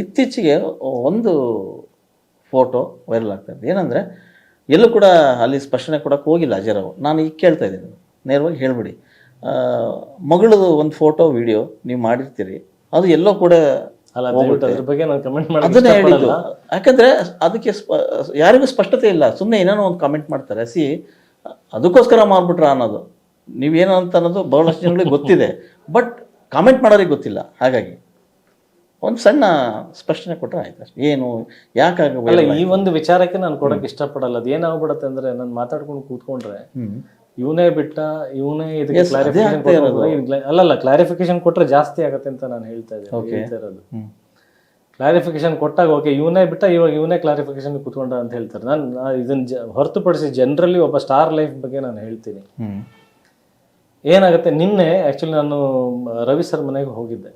ಇತ್ತೀಚೆಗೆ ಒಂದು photo viral ಆಗ್ತಾ ಇದೆ. ಏನಂದರೆ ಎಲ್ಲೂ ಕೂಡ ಅಲ್ಲಿ ಸ್ಪಷ್ಟನೆ ಕೊಡೋಕ್ಕೆ ಹೋಗಿಲ್ಲ ಅಜಯ್ ರಾವ್. ನಾನು ಈಗ ಕೇಳ್ತಾ ಇದ್ದೀನಿ, ನೇರವಾಗಿ ಹೇಳಿಬಿಡಿ. ಮಗಳದು ಒಂದು ಫೋಟೋ ವಿಡಿಯೋ ನೀವು ಮಾಡಿರ್ತೀರಿ, ಅದು ಎಲ್ಲೋ ಕೂಡ ಅದ್ರ ಬಗ್ಗೆ ನಾನು ಕಮೆಂಟ್ ಅದನ್ನೇ ಹೇಳಿದ್ದು. ಯಾಕಂದರೆ ಅದಕ್ಕೆ ಯಾರಿಗೂ ಸ್ಪಷ್ಟತೆ ಇಲ್ಲ, ಸುಮ್ಮನೆ ಏನೇನೋ ಒಂದು ಕಮೆಂಟ್ ಮಾಡ್ತಾರೆ. ಅದಕ್ಕೋಸ್ಕರ ಮಾಡ್ಬಿಟ್ರ ಅನ್ನೋದು ನೀವೇನು ಅಂತ ಅನ್ನೋದು ಬಹಳಷ್ಟು ಜನಗಳಿಗೆ ಗೊತ್ತಿದೆ, ಬಟ್ ಕಾಮೆಂಟ್ ಮಾಡೋರಿಗೆ ಗೊತ್ತಿಲ್ಲ. ಹಾಗಾಗಿ ಒಂದು ಸಣ್ಣ ಸ್ಪಷ್ಟನೆ ಕೊಟ್ಟರೆ ಆಯ್ತು ಅಷ್ಟೇ. ಏನು ಯಾಕಾಗಲ್ಲ ಈ ಒಂದು ವಿಚಾರಕ್ಕೆ ನಾನು ಕೊಡೋಕೆ ಇಷ್ಟಪಡಲ್ಲ. ಅದು ಏನಾಗ್ಬಿಡತ್ತೆ ಅಂದರೆ, ನಾನು ಮಾತಾಡ್ಕೊಂಡು ಕೂತ್ಕೊಂಡ್ರೆ ಇವನೇ ಬಿಟ್ಟ ಇವನೇ ಇದಕ್ಕೆ ಕ್ಲಾರಿಫಿಕೇಶನ್ ಅಲ್ಲಲ್ಲ ಕ್ಲಾರಿಫಿಕೇಶನ್ ಕೊಟ್ಟರೆ ಜಾಸ್ತಿ ಆಗತ್ತೆ ಅಂತ ನಾನು ಹೇಳ್ತಾ ಇರೋದು. ಕ್ಲಾರಿಫಿಕೇಶನ್ ಕೊಟ್ಟಾಗ ಓಕೆ ಇವನೇ ಬಿಟ್ಟ, ಇವಾಗ ಇವನೇ ಕ್ಲಾರಿಫಿಕೇಶನ್ ಕೂತ್ಕೊಂಡ ಅಂತ ಹೇಳ್ತಾರೆ. ನಾನು ಇದನ್ನ ಹೊರತುಪಡಿಸಿ ಜನರಲಿ ಒಬ್ಬ ಸ್ಟಾರ್ ಲೈಫ್ ಬಗ್ಗೆ ನಾನು ಹೇಳ್ತೀನಿ. ಏನಾಗುತ್ತೆ, ನಿನ್ನೆ ಆ್ಯಕ್ಚುಲಿ ನಾನು ರವಿ ಸರ್ ಮನೆಗೆ ಹೋಗಿದ್ದೆ.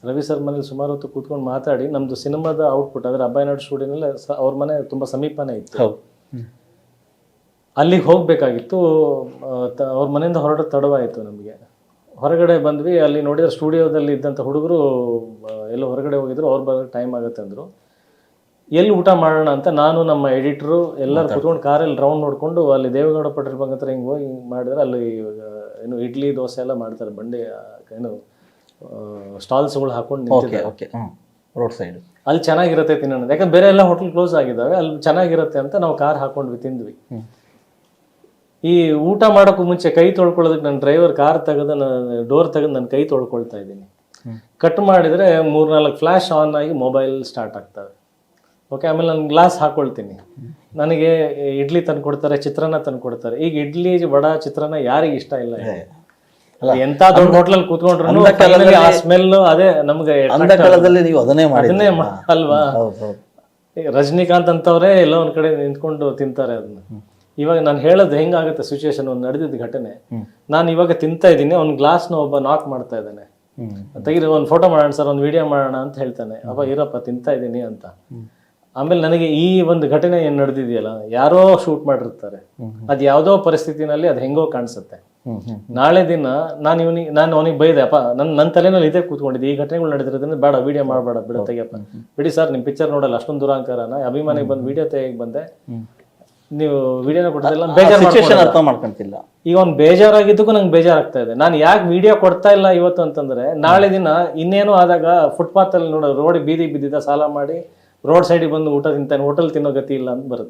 ರವಿ ಸರ್ ಮನೇಲಿ ಸುಮಾರು ಹೊತ್ತು ಕೂತ್ಕೊಂಡು ಮಾತಾಡಿ ನಮ್ಮದು ಸಿನಿಮಾದ ಔಟ್ಪುಟ್ ಅಂದರೆ ಅಬ್ಬಾಯಿನಾಡು ಸ್ಟುಡಿಯೋನಲ್ಲಿ ಅವ್ರ ಮನೆ ತುಂಬ ಸಮೀಪನೇ ಇತ್ತು. ಅಲ್ಲಿಗೆ ಹೋಗಬೇಕಾಗಿತ್ತು. ಅವ್ರ ಮನೆಯಿಂದ ಹೊರಡೋ ತಡವಾಯಿತು ನಮಗೆ. ಹೊರಗಡೆ ಬಂದ್ವಿ, ಅಲ್ಲಿ ನೋಡಿದ್ರೆ ಸ್ಟುಡಿಯೋದಲ್ಲಿ ಇದ್ದಂಥ ಹುಡುಗರು ಎಲ್ಲೋ ಹೊರಗಡೆ ಹೋಗಿದ್ರು. ಅವ್ರು ಬರೋಕ್ಕೆ ಟೈಮ್ ಆಗುತ್ತೆ ಅಂದರು. ಎಲ್ಲಿ ಊಟ ಮಾಡೋಣ ಅಂತ ನಾನು ನಮ್ಮ ಎಡಿಟ್ರು ಎಲ್ಲರೂ ಕುತ್ಕೊಂಡು ಕಾರಲ್ಲಿ ರೌಂಡ್ ನೋಡಿಕೊಂಡು ಅಲ್ಲಿ ದೇವೇಗೌಡ ಪಟೇಲ್ ಬಂಕ್ ಹತ್ರ ಹಿಂಗೆ ಹೋಗಿ ಮಾಡಿದ್ರೆ ಅಲ್ಲಿ ಏನು ಇಡ್ಲಿ ದೋಸೆ ಎಲ್ಲ ಮಾಡ್ತಾರೆ, ಬಂಡಿ ಏನು ಸ್ಟಾಲ್ಸ್ಗಳು ಹಾಕೊಂಡು ನಿಂತಿದ್ದಾರೆ ರೋಡ್ ಸೈಡ್. ಅಲ್ಲಿ ಚೆನ್ನಾಗಿರುತ್ತೆ ತಿನ್ನೋಣ, ಯಾಕಂದ್ರೆ ಬೇರೆ ಎಲ್ಲ ಹೋಟೆಲ್ ಕ್ಲೋಸ್ ಆಗಿದ್ದಾವೆ. ಅಲ್ಲಿ ಚೆನ್ನಾಗಿರುತ್ತೆ ಅಂತ ನಾವು ಕಾರ್ ಹಾಕೊಂಡ್ವಿ, ತಿಂದ್ವಿ. ಈ ಊಟ ಮಾಡೋಕ್ಕೂ ಮುಂಚೆ ಕೈ ತೊಳ್ಕೊಳ್ಳೋದಕ್ಕೆ ನನ್ನ ಡ್ರೈವರ್ ಕಾರ್ ತೆಗೆದು ಡೋರ್ ತೆಗೆದು ನನ್ನ ಕೈ ತೊಳ್ಕೊಳ್ತಾ ಇದ್ದೀನಿ. ಕಟ್ ಮಾಡಿದರೆ 3-4 ಫ್ಲ್ಯಾಶ್ ಆನ್ ಆಗಿ ಮೊಬೈಲ್ ಸ್ಟಾರ್ಟ್ ಆಗ್ತವೆ. ಓಕೆ, ಆಮೇಲೆ ನಾನು ಗ್ಲಾಸ್ ಹಾಕೊಳ್ತೀನಿ. ನನಗೆ ಇಡ್ಲಿ ತಂದು ಕೊಡ್ತಾರೆ, ಚಿತ್ರಾನ್ನ ತಂದು ಕೊಡ್ತಾರೆ. ಈಗ ಇಡ್ಲಿ ವಡ ಚಿತ್ರಾನ್ನ ಯಾರಿಗೆ ಇಷ್ಟ ಇಲ್ಲ? ಎಂತ ದೊಡ್ಡ ಹೋಟ್ಲಲ್ಲಿ ಕೂತ್ಕೊಂಡ್ರು ಆ ಸ್ಮೆಲ್ ಅದೇ ನಮ್ಗೆ ಅದನ್ನೇ ಅಲ್ವಾ. ರಜನಿಕಾಂತ್ ಅಂತವ್ರೆ ಎಲ್ಲ ಒಂದ್ ಕಡೆ ನಿಂತ್ಕೊಂಡು ತಿಂತಾರೆ ಅದನ್ನ. ಇವಾಗ ನಾನು ಹೇಳೋದು ಹೆಂಗಾಗುತ್ತೆ ಸಿಚುವೇಶನ್, ಒಂದು ನಡೆದಿದ್ದ ಘಟನೆ. ನಾನು ಇವಾಗ ತಿಂತಾ ಇದ್ದೀನಿ, ಅವ್ನ ಗ್ಲಾಸ್ನ ಒಬ್ಬ ನಾಕ್ ಮಾಡ್ತಾ ಇದ್ದಾನೆ. ತೆಗಿರಿ ಒಂದು ಫೋಟೋ ಮಾಡೋಣ ಸರ್, ಒಂದು ವಿಡಿಯೋ ಮಾಡೋಣ ಅಂತ ಹೇಳ್ತಾನೆ. ಅಪ್ಪ ಇರಪ್ಪ ತಿಂತಾ ಇದ್ದೀನಿ ಅಂತ. ಆಮೇಲೆ ನನಗೆ ಈ ಒಂದು ಘಟನೆ ಏನ್ ನಡೆದಿದೆಯಲ್ಲ, ಯಾರೋ ಶೂಟ್ ಮಾಡಿರ್ತಾರೆ, ಅದು ಯಾವುದೋ ಪರಿಸ್ಥಿತಿನಲ್ಲಿ ಅದು ಹೆಂಗೋ ಕಾಣಿಸುತ್ತೆ. ನಾಳೆ ದಿನ ನಾನು ಅವನಿಗೆ ಬೈದೆ, ಅಪ್ಪ ನನ್ನ ತಲೆನಲ್ಲಿ ಇದೇ ಕೂತ್ಕೊಂಡಿದ್ದೆ, ಈ ಘಟನೆಗಳು ನಡೆದಿರೋದ್ರಿಂದ ಬೇಡ ವಿಡಿಯೋ ಮಾಡಬೇಡ, ಬಿಡ ತೆಗಿಯಪ್ಪ, ಬಿಡಿ ಸರ್ ನಿಮ್ಮ ಪಿಕ್ಚರ್ ನೋಡಲ್ಲ ಅಷ್ಟೊಂದು ದುರಾಂಕಾರನ, ಅಭಿಮಾನಿಗೆ ಬಂದು ವಿಡಿಯೋ ತೆಗಿಯಕ್ಕೆ ಬಂದೆ, ನೀವು ವಿಡಿಯೋನ ಕೊಡೋದಿಲ್ಲ, ಅರ್ಥ ಮಾಡ್ಕೊಂತಿಲ್ಲ. ಈಗ ಅವ್ನು ಬೇಜಾರಾಗಿದ್ದಕ್ಕೂ ನಂಗೆ ಬೇಜಾರಾಗ್ತಾ ಇದೆ. ನಾನು ಯಾಕೆ ವಿಡಿಯೋ ಕೊಡ್ತಾ ಇಲ್ಲ ಇವತ್ತು ಅಂತಂದ್ರೆ, ನಾಳೆ ದಿನ ಇನ್ನೇನು ಆದಾಗ ಫುಟ್ಪಾತ್ ಅಲ್ಲಿ ರೋಡ್ ಬೀದಿ ಬಿದ್ದಿದ್ದ ಸಾಲ ಮಾಡಿ ರೋಡ್ ಸೈಡಿಗೆ ಬಂದು ಊಟ ತಿಂತಾನೆ, ಹೋಟೆಲ್ ತಿನ್ನೋ ಗತಿ ಇಲ್ಲ ಅಂತ ಬರುತ್ತೆ.